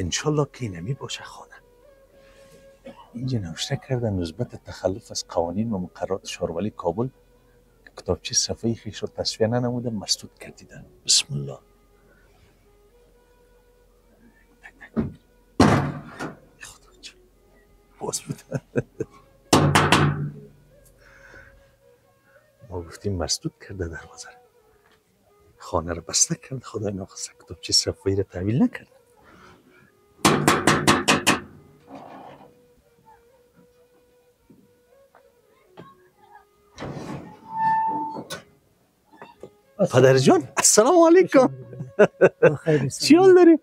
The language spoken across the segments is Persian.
انشالله که اینمی باشه خانه. اینجا نوشته کردن نسبت تخلف از قوانین و مقررات شارولی کابل کتابچه صفحه خیش رو تصفیه ننموده مسدود کردیدن. بسم الله. خدا چه باز بودن. ما گفتیم مسدود کرده دروازه رو. خانه رو بسته کرد. خدای ناخواسته کتابچه صفحه رو تحویل نکرد. پدر جان السلام علیکم. چی حال داری؟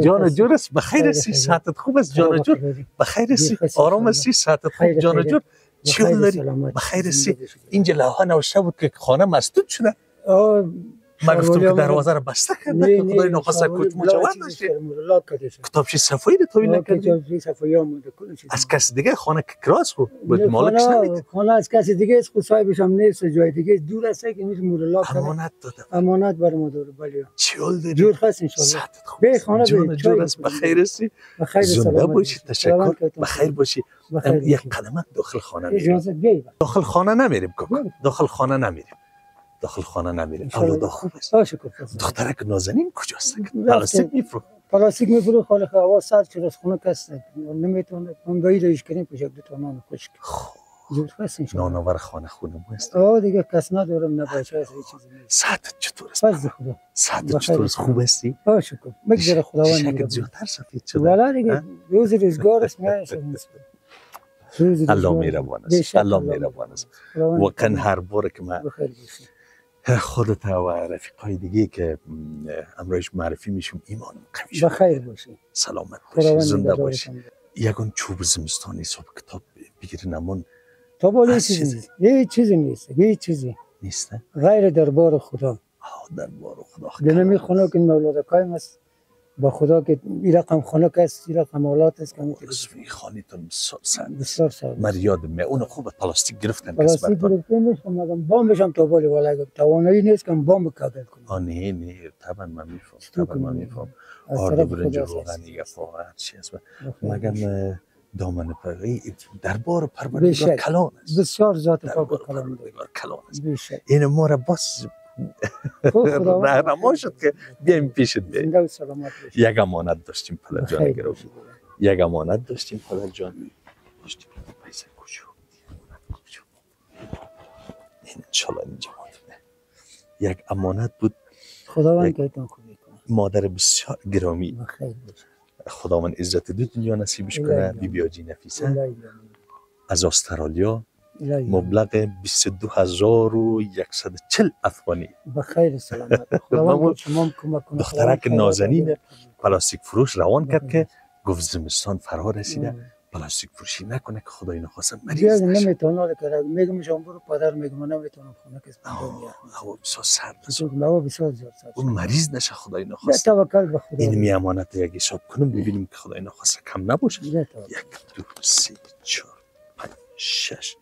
جان جور است؟ بخیر هستی؟ صحتت خوب است جان جور؟ بخیر هستی؟ آرام هستی؟ صحتت خوب جان جور؟ چی حال داری؟ بخیر هستی؟ اینجا لوحه نوشته بود که خانه مسدود شده. من گفتم که دروازه رو بسته کرده که خدای ناخواسته کوچ مجود نشه. کتابچه صفحه‌ای رو تحویل نکردی؟ از کسی دیگه خانه که کراس بود مالکش نمید. خانه از کسی دیگه است خود صاحبش هم نیست جای دیگه دور است که نیست مولا کرده. امانت داده. امانت بر ما داره بله. چی حال داری؟ جور خاص ان شاء الله. صحتت خوب است؟ جان جور است؟ بخیر هستی؟ زنده باشی. تشکر. بخیر باشی. یک قدمک داخل خانه میریم. داخل خانه نمیریم کاکا. داخل خانه نمیریم. داخل خانه نمیریم. اولاد خوب است. دخترک نازنین کجاست؟ پلاستیک میفروخت. پلاستیک میفروخت خاله هوا سرد شده از خونه کس نمیتونه. من گاهی رویش کنیم پیش دو تا نان خشک. زود خست ان شاء الله. نانآور خانه خونه است. دیگه کس ندارم نه بچه هست هیچ چیزی نیست. صحتت چطور است؟ فضل خدا. صحتت چطور است؟ خوب هستی؟ شکر. مگذره خداوند. شکل زیادتر سفید شده. والا دیگه روز روزگار است میشه. الله مهربان است. الله مهربان است. واقعا هر بار که من خودت و رفیقای دیگه که امروز معرفی میشم ایمان قوی شد. بخیر باشی. سلامت باشی. زنده باشی. یگان چوب زمستانی صبح کتاب بگیری نمون. تو بالا چیزی هیچ چیزی نیست. هیچ چیزی نیست. غیر دربار خدا. دربار خدا. دنمی خونه که مولاد قایم است. با خدا که این رقم خانه است، این رقم اولاد است که اسمی خانیتون بسیار سال من یادم اون خوب پلاستیک گرفتن پلاستیک گرفتن مگم بامبشم تو بالی والا توانایی نیست که بامب کاغذ کنم. نه طبعا من میفهم آرد برنج روغنی یا هر چی است مگم دامن پروری دربار پروردگار کلان است. بسیار ذات پاک کلان است. این ما را بس رهنما شد که بیایم پیشت بیایم. یک امانت داشتیم پدر جان گرامی. یک امانت داشتیم پدر جان. داشتیم پیسه کوچو. این انشالله اینجا ماندونه. یک امانت بود. خداوند کیتون خوبی کنه. مادر بسیار گرامی. خداوند عزت دو دنیا نصیبش کنه. بی آجی نفیسه از استرالیا مبلغ 22,140 افغانی. بخیر سلامت. خداوند شما کمک کنه. دخترک نازنین پلاستیک فروش روان کرد که گفت زمستان فرا رسیده پلاستیک فروشی نکنه که خدای نخواسته مریض نشه. نمیتونه که میگم شما برو پدر میگم نمیتونم خونه که هوا بسیار سرد است. هوا بسیار زیاد سرد. اون مریض نشه خدای نخواسته. توکل به خدا. این می امانت یک حساب کنیم ببینیم که خدای نخواسته کم نباشه. 1 2 3 4 5 6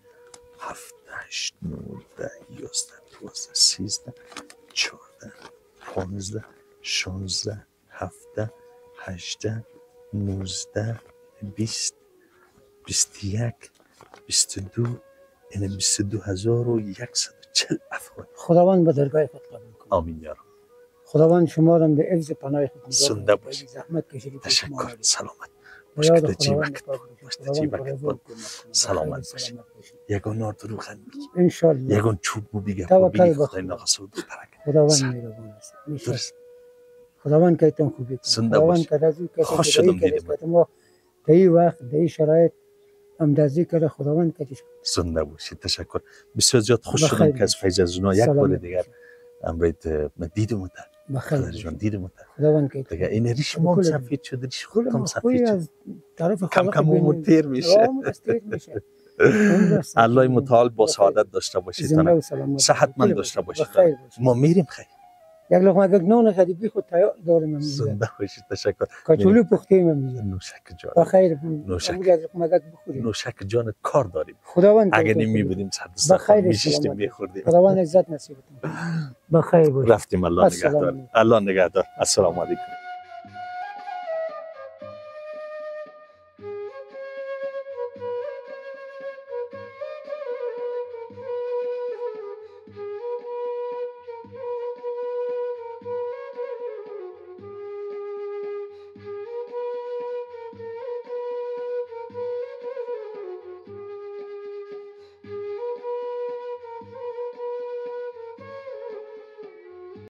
7 8 9 10 11 12 13 14 15 16 17 18 19 20 21 22 این 22,140 افغان. خداوند به درگاه خود قبول کنه. آمین یا رب. خداوند شما را به عز پناه خود زنده باشید. زحمت کشیدید. تشکر. سلامت باشید. جیبک بود. سلامت باشید. یگان آردروغن میگی. انشالله. یگان چوب مو بیگه. توکل به خدا. خداوند میربان است. خداوند کیتون خوبی کنه. زنده باشید. خوش شدم دیدم. ما در این وقت در این شرایط امدازی کرده خداوند کتیش. زنده باشید. تشکر. بسیار زیاد خوش شدم که از فیض زنا یک بار دیگر امروز من دیدم تا. بخیر جان دیدم تا. خداوند کیتون. دیگه این ریش ما سفید شد ریش خودم سفید شد. طرف کم کم متیر میشه. الله متعال با سعادت داشته باشید. صحتمند داشته باشید. ما میریم خیر. یک لقمه نان خدیبی خود تیار دارم میگم. زنده باشید. تشکر. کچولو پخته میگم. نوشک جان. بخیر. نوشک. بخورید. نوشک جان کار داریم. خداوند اگه نمی بودیم صد میشیشتیم میخوردیم. خداوند عزت نصیب کنه. بخیر باشید. رفتیم الله نگهدار. الله نگهدار. السلام علیکم.